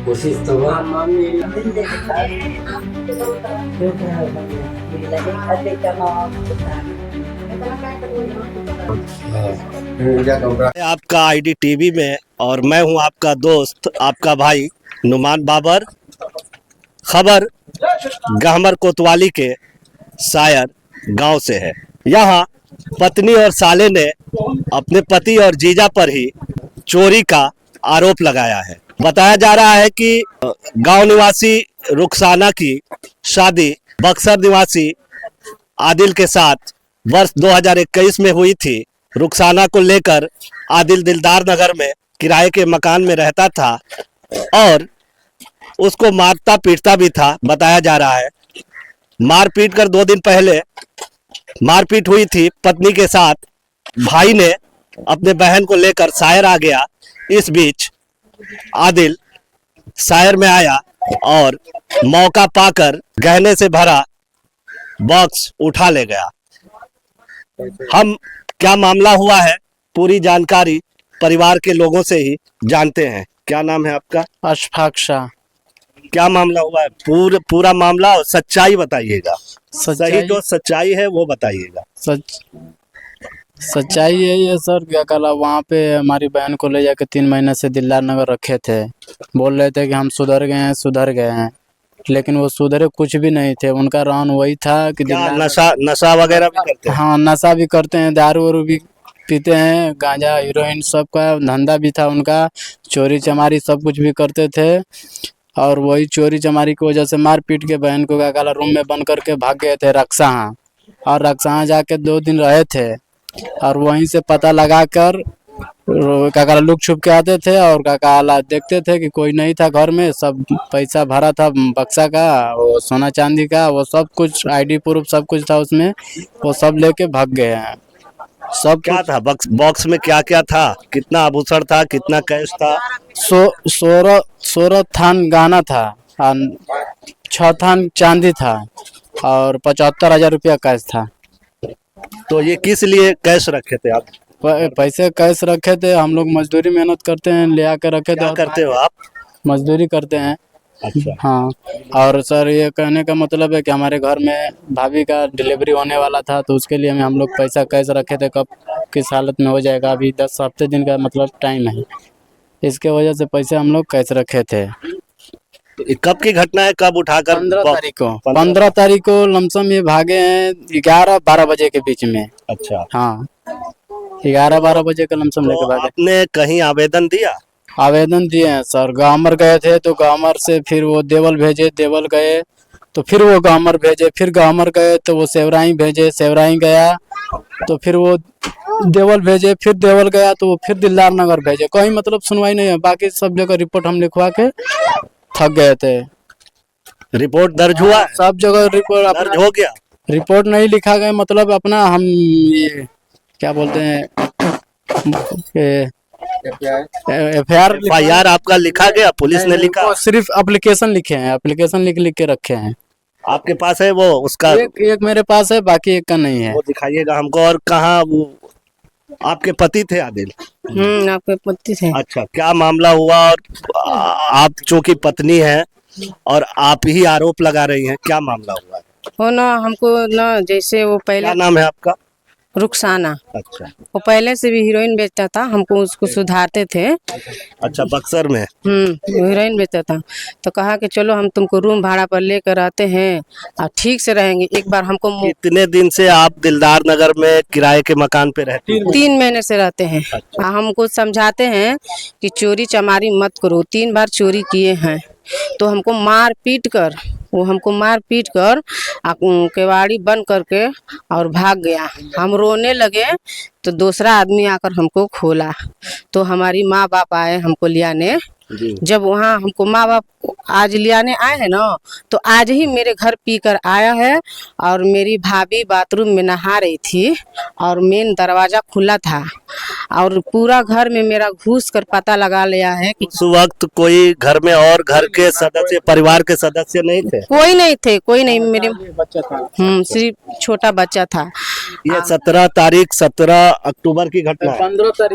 कोशिश तो हुआ। आपका आईडी टीवी में और मैं हूं आपका दोस्त आपका भाई नुमान बाबर। खबर गहमर कोतवाली के शायर गांव से है। यहाँ पत्नी और साले ने अपने पति और जीजा पर ही चोरी का आरोप लगाया है। बताया जा रहा है कि गांव निवासी रुखसाना की शादी बक्सर निवासी आदिल के साथ वर्ष 2021 में हुई थी। रुखसाना को लेकर आदिल दिलदार नगर में किराए के मकान में रहता था और उसको मारता पीटता भी था। बताया जा रहा है मार पीट कर 2 दिन पहले मारपीट हुई थी पत्नी के साथ। भाई ने अपने बहन को लेकर शायर आ गया। इस बीच आदिल शायर में आया और मौका पाकर गहने से भरा बॉक्स उठा ले गया। हम क्या मामला हुआ है पूरी जानकारी परिवार के लोगों से ही जानते हैं। क्या नाम है आपका? अशफाक शाह। क्या मामला हुआ है? पूरा मामला और सच्चाई बताइएगा। सही जो सच्चाई है वो बताइएगा। सच्चाई यही है सर, क्या कल वहाँ पे हमारी बहन को ले जाके 3 महीने से दिलदार नगर रखे थे। बोल रहे थे कि हम सुधर गए हैं, लेकिन वो सुधरे कुछ भी नहीं थे। उनका रहन वही था कि नशा वगैरह भी करते हैं। हाँ, नशा भी करते हैं, दारू वारू भी पीते हैं, गांजा हीरोइन सब का धंधा भी था उनका। चोरी चमारी सब कुछ भी करते थे और वही चोरी चमारी की वजह से मार पीट के बहन को क्या कहा रूम में बंद करके भाग गए थे रक्सहा। और रक्सहा जाके 2 दिन रहे थे और वहीं से पता लगा कर काका लुक छुप के आते थे और काका हालात देखते थे कि कोई नहीं था घर में। सब पैसा भरा था बक्सा का, वो सोना चांदी का, वो सब कुछ आईडी प्रूफ सब कुछ था उसमें, वो सब लेके भाग गए हैं। सब क्या था बॉक्स में? क्या क्या था? कितना आभूषण था? कितना कैश था? 16 थान गहना था और 6 थान चांदी था और 75,000 रुपया कैश था। तो ये किस लिए कैश रखे थे आप? पैसे कैश रखे थे। हम लोग मजदूरी मेहनत करते हैं, ले आकर रखे थे। क्या करते हो आप? मजदूरी करते हैं। अच्छा। हाँ, और सर ये कहने का मतलब है कि हमारे घर में भाभी का डिलीवरी होने वाला था, तो उसके लिए हम लोग पैसा कैश रखे थे। कब किस हालत में हो जाएगा, अभी 10 हफ्ते दिन का मतलब टाइम है, इसके वजह से पैसे हम लोग कैश रखे थे। कब की घटना है? कब उठाकर? 15 तारीख को लमसम ये भागे हैं 11-12 बजे के बीच में। अच्छा। हाँ, 11-12 बजे का लमसम लेके भागे। आपने कहीं आवेदन दिया? आवेदन दिए हैं सर। गामर गए थे तो गामर से फिर वो देवल भेजे, देवल गए तो फिर वो गामर भेजे, फिर गामर गए तो वो सेवराई भेजे, सेवराई गया तो फिर वो देवल भेजे, फिर देवल गया तो वो फिर दिलदार नगर भेजे। कहीं मतलब सुनवाई नहीं है। बाकी सब जगह रिपोर्ट हम लिखवा के थक गए थे। रिपोर्ट दर्ज हुआ? सब जगह रिपोर्ट दर्ज हो गया। रिपोर्ट नहीं लिखा गया, मतलब अपना हम ये क्या बोलते हैं FIR आपका लिखा गया? पुलिस ने लिखा? सिर्फ एप्लीकेशन लिखे हैं, एप्लीकेशन लिख के रखे हैं। आपके पास है वो? उसका एक मेरे पास है, बाकी एक का नहीं है। वो दिखाइएगा हमको। और कहाँ वो आपके पति थे आदिल? आपके पति थे। अच्छा, क्या मामला हुआ? और आप चूंकि पत्नी है और आप ही आरोप लगा रही हैं, क्या मामला हुआ? वो ना हमको ना जैसे वो पहले। क्या नाम है आपका? रुखसाना। अच्छा। वो पहले से भी हीरोइन बेचता था, हमको उसको सुधारते थे। अच्छा, बक्सर में? हीरोइन बेचता था तो कहा कि चलो हम तुमको रूम भाड़ा पर लेकर आते हैं और ठीक से रहेंगे। एक बार हमको कितने दिन से आप दिलदार नगर में किराए के मकान पे रहते हैं? 3 महीने से रहते हैं। हमको समझाते हैं कि चोरी चमारी मत करो। 3 बार चोरी किए हैं तो हमको मार पीट कर केवाड़ी बंद करके और भाग गया। हम रोने लगे तो दूसरा आदमी आकर हमको खोला तो हमारी माँ बाप आए हमको लियाने। जब वहाँ हमको माँ बाप आज लियाने आए हैं ना, तो आज ही मेरे घर पी कर आया है और मेरी भाभी बाथरूम में नहा रही थी और मेन दरवाजा खुला था और पूरा घर में मेरा घुस कर पता लगा लिया है कि उस वक्त कोई घर में और घर के सदस्य, परिवार के सदस्य नहीं थे? कोई नहीं थे, कोई नहीं। मेरे बच्चा था, सिर्फ छोटा बच्चा था। ये 17 अक्टूबर की घटना है।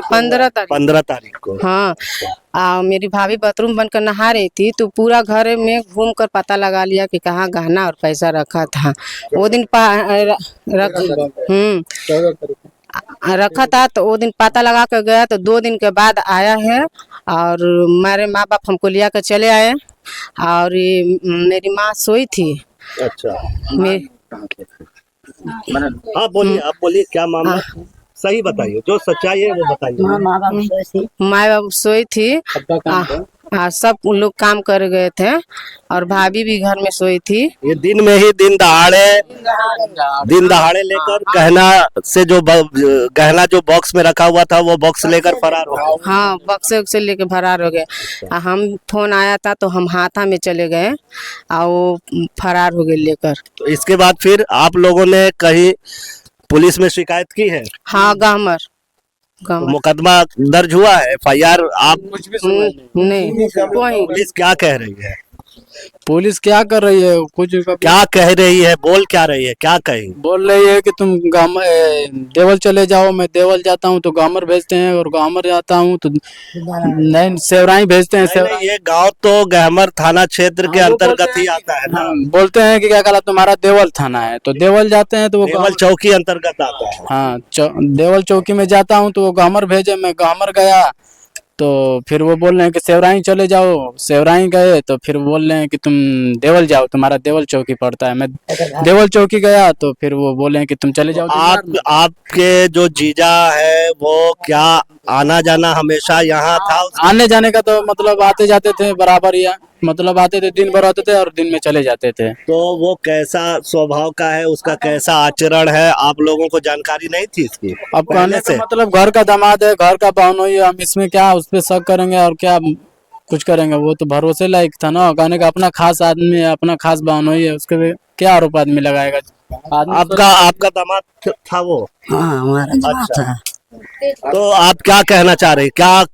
15 तारीख को। हाँ। मेरी भाभी बाथरूम बनकर नहा रही थी तो पूरा घर में घूम कर पता लगा लिया कि कहाँ गहना और पैसा रखा था। वो दिन रखा था तो वो दिन पता लगा कर गया तो 2 दिन के बाद आया है और मेरे माँ बाप हमको लिया कर चले आए और ये मेरी माँ सोई थी। अच्छा, मैं हाँ बोलिए, आप बोलिए क्या मामला, सही बताइए, जो सच्चाई है वो बताइए। माँ बाप सोई थी, सब लोग काम कर गए थे और भाभी भी घर में सोई थी। ये दिन में ही दिन दहाड़े लेकर गहना से जो गहना जो बॉक्स में रखा हुआ था वो बॉक्स लेकर फरार हो गए। हाँ, बक्से लेके फरार हो गए। हम फोन आया था तो हम हाथा में चले गए और वो फरार हो गए लेकर। तो इसके बाद फिर आप लोगों ने कहीं पुलिस में शिकायत की है? हाँ, गहमर मुकदमा दर्ज हुआ है, FIR आप? नहीं, पुलिस क्या कह रही है? पुलिस क्या कर रही है, कुछ क्या कह रही है, बोल क्या रही है, क्या कही? बोल रही है कि तुम देवल चले जाओ। मैं देवल जाता हूँ तो गामर भेजते हैं और गामर जाता हूँ तो नहीं सेवराई भेजते हैं। नहीं, ये गांव तो गहमर थाना क्षेत्र के अंतर्गत ही आता है ना। बोलते हैं कि क्या कहला तुम्हारा देवल थाना है तो देवल जाते हैं तो वो देवल चौकी अंतर्गत आता है। हाँ, देवल चौकी में जाता हूँ तो वो गामर भेजे। मैं गामर गया तो फिर वो बोल रहे हैं कि सेवराई चले जाओ। सेवराई गए तो फिर बोल रहे हैं कि तुम देवल जाओ, तुम्हारा देवल चौकी पड़ता है। मैं देवल चौकी गया तो फिर वो बोले हैं कि तुम चले जाओ। आपके जो जीजा है वो क्या आना जाना हमेशा यहाँ था? आने जाने का तो मतलब आते जाते थे बराबर, या मतलब आते थे दिन भर आते थे और दिन में चले जाते थे। तो वो कैसा स्वभाव का है, उसका कैसा आचरण है, आप लोगों को जानकारी नहीं थी इसकी? अब कहने से मतलब घर का दामाद है, घर का बहनोई है, हम इसमें क्या उस पर शक करेंगे और क्या कुछ करेंगे? वो तो भरोसे लायक था ना, कहने का अपना खास आदमी है, अपना खास बहनोई है, उसके क्या आरोप आदमी लगाएगा? आपका दामाद था वो? हाँ, हमारा दामाद था। तो आप क्या कहना चाह रही, क्या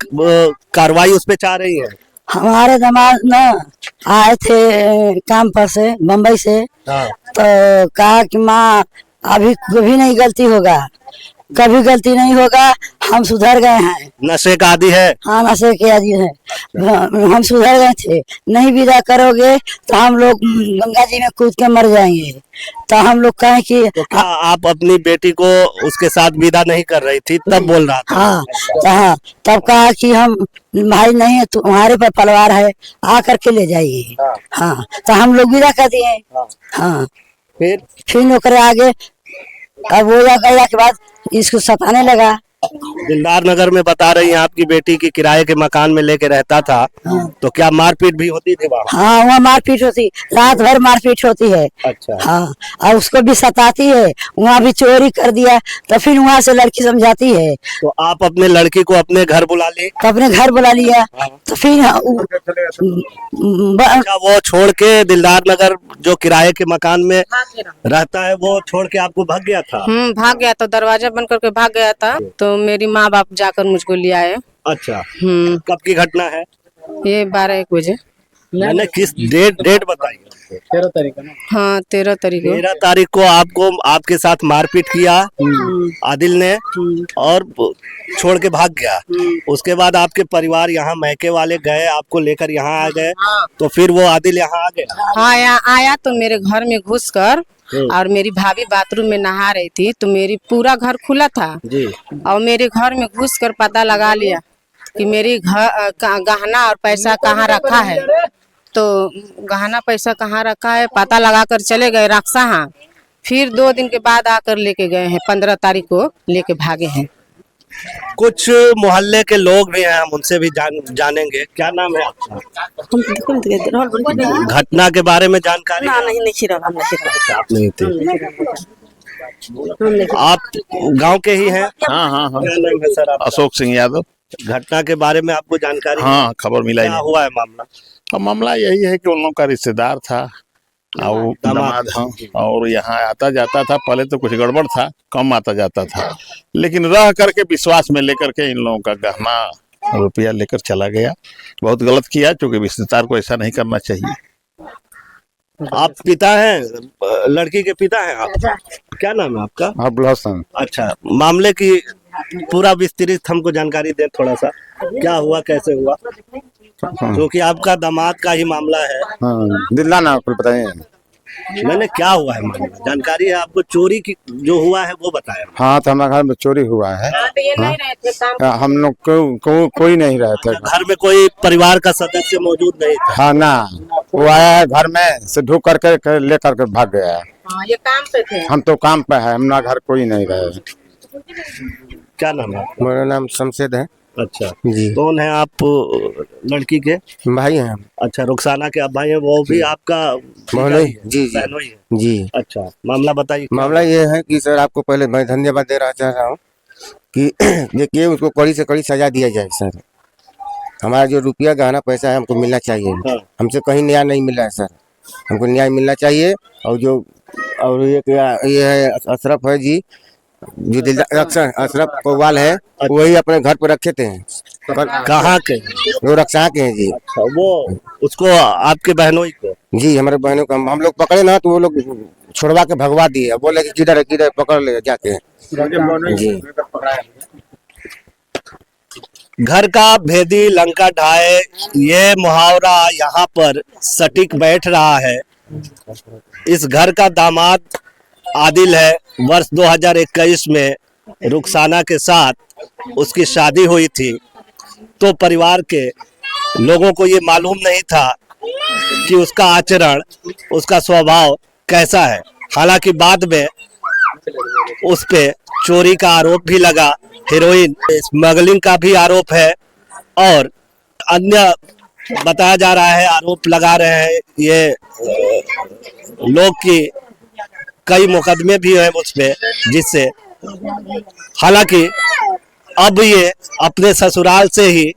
कार्रवाई उस पे चाह रही है? हमारे दामाद ना आए थे काम पर से, बम्बई से। तो कहा कि माँ अभी कभी नहीं गलती होगा, कभी गलती नहीं होगा, हम सुधर गए हैं। नशे का आदी है? हाँ, नशे के आदी है, हम सुधर गए थे। नहीं विदा करोगे तो हम लोग गंगा जी में कूद के मर जाएंगे। तो हम लोग कहें कि तो क्या आप अपनी बेटी को उसके साथ विदा नहीं कर रही थी तब बोल रहा था? हाँ, तो हाँ, तब कहा कि हम भाई नहीं है, तुम्हारे पर तलवार है, आ करके ले जाइए। हाँ, तो हम लोग विदा कर दिए। हाँ, फिर नौकरी आगे अब वो गया के बाद इसको सताने लगा। दिलदार नगर में बता रही हैं आपकी बेटी की किराए के मकान में लेके रहता था। तो क्या मारपीट भी होती थी वहाँ? हाँ, वहाँ मारपीट होती, रात भर मारपीट होती है। अच्छा। हाँ, और उसको भी सताती है। वहाँ भी चोरी कर दिया तो फिर वहाँ से लड़की समझाती है। तो आप अपने लड़की को अपने घर बुला ली? तो अपने घर बुला लिया। तो फिर अच्छा, वो छोड़ के दिलदार नगर जो किराए के मकान में रहता है वो छोड़ के आपको भाग गया था? भाग गया था, दरवाजा बंद करके भाग गया था। तो मेरी माँ बाप जाकर मुझको ले आए। अच्छा, कब की घटना है? ये 12-1 बजे। मैंने किस डेट बताइए? 13 तारीख है ना? हाँ, 13 तारीख को। 13 तारीख को आपको आपके साथ मारपीट किया आदिल ने और छोड़ के भाग गया। उसके बाद आपके परिवार यहाँ मैके वाले गए, आपको लेकर यहाँ आ गए। तो फिर वो आदिल यहाँ आ गया? हाँ, यहाँ आया तो मेरे घर में घुसकर और मेरी भाभी बाथरूम में नहा रही थी तो मेरी पूरा घर खुला था जी। और मेरे घर में घुसकर पता लगा लिया कि मेरी घर गहना और पैसा कहाँ रखा है। तो गहना पैसा कहाँ रखा है पता लगा कर चले गए रक्षा। हाँ, फिर 2 दिन के बाद आकर लेके गए हैं, 15 तारीख को लेके भागे हैं। कुछ मोहल्ले के लोग भी हैं, हम उनसे भी जानेंगे। क्या नाम है आपका? घटना के बारे में जानकारी? आप नहीं थे? आप गांव के ही हैं? हाँ हाँ हाँ। क्या नाम है सर आपका? अशोक सिंह यादव। घटना के बारे में आपको जानकारी? हाँ, खबर मिला। क्या हुआ है मामला? अब मामला यही है कि उन लोगों का रिश्तेदार था और दामाद। हाँ, और यहाँ आता जाता था। पहले तो कुछ गड़बड़ था, कम आता जाता था, लेकिन रह करके विश्वास में लेकर के इन लोगों का गहना रुपया लेकर चला गया। बहुत गलत किया, क्योंकि रिश्तेदार को ऐसा नहीं करना चाहिए। आप पिता हैं, लड़की के पिता हैं आप? क्या नाम है आपका? अब्दुल हसन। अच्छा, मामले की पूरा विस्तृत हमको जानकारी दें थोड़ा सा। क्या हुआ, कैसे हुआ? क्योंकि आपका दामाद का ही मामला है। हाँ दिल्ला ना कुल बताइए। मैंने क्या हुआ है मामला, जानकारी है आपको? चोरी की जो हुआ है वो बताया। हाँ तो हमारे घर में चोरी हुआ है। हम लोग कोई नहीं रहे थे। घर में कोई परिवार का सदस्य मौजूद नहीं था? हाँ ना, वो आया है घर में से ढूक करके ले करके भाग गया है। ये काम पे थे। हम तो काम पे है, हमारा घर कोई नहीं रहे। क्या नाम है? मेरा नाम शमशेद है। अच्छा जी। कौन है आप लड़की के? भाई हैं। अच्छा, रुखसाना के आप भाई हैं, वो भी आपका बहनोई? जी जी बहनोई है। जी। अच्छा, मामला बताइए। मामला ये है कि सर आपको पहले मैं धन्यवाद दे रहा चाह रहा हूँ कि देखिए उसको कड़ी से कड़ी सजा दिया जाए सर। हमारा जो रुपया गहना पैसा है हमको मिलना चाहिए। हाँ। हमसे कहीं न्याय नहीं मिला है सर, हमको न्याय मिलना चाहिए। और ये है अशरफ है जी, जो अशरफ कोवाल है, वही अपने घर पर रखे थे। कहाँ के? वो रक्षा के हैं जी। अच्छा, वो उसको आपके बहनोई को? जी हमारे बहनों को हम लोग पकड़े ना तो वो लोग छोड़वा के भगवा दिए, बोले कि किधर है किधर, पकड़ ले जाके जी। घर का भेदी लंका ढाए, ये मुहावरा यहाँ पर सटीक बैठ रहा है। इस घर का दामाद आदिल है। वर्ष 2021 में रुखसाना के साथ उसकी शादी हुई थी, तो परिवार के लोगों को ये मालूम नहीं था कि उसका आचरण, उसका स्वभाव कैसा है। हालांकि बाद में उस पे चोरी का आरोप भी लगा, हेरोइन स्मगलिंग का भी आरोप है, और अन्य बताया जा रहा है, आरोप लगा रहे हैं ये लोग की कई मुकदमे भी हैं मुझ पे, जिससे हालांकि अब ये अपने ससुराल से ही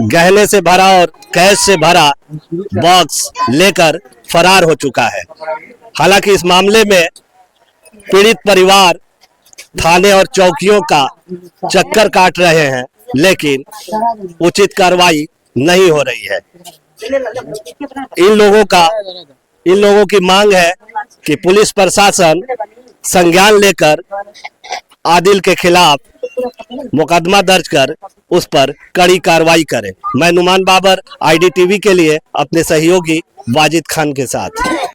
गहने से भरा और कैश से भरा बॉक्स लेकर फरार हो चुका है। हालांकि इस मामले में पीड़ित परिवार थाने और चौकियों का चक्कर काट रहे हैं, लेकिन उचित कार्रवाई नहीं हो रही है। इन लोगों की मांग है कि पुलिस प्रशासन संज्ञान लेकर आदिल के खिलाफ मुकदमा दर्ज कर उस पर कड़ी कार्रवाई करे। मैं नुमान बाबर, IDTV के लिए अपने सहयोगी वाजिद खान के साथ।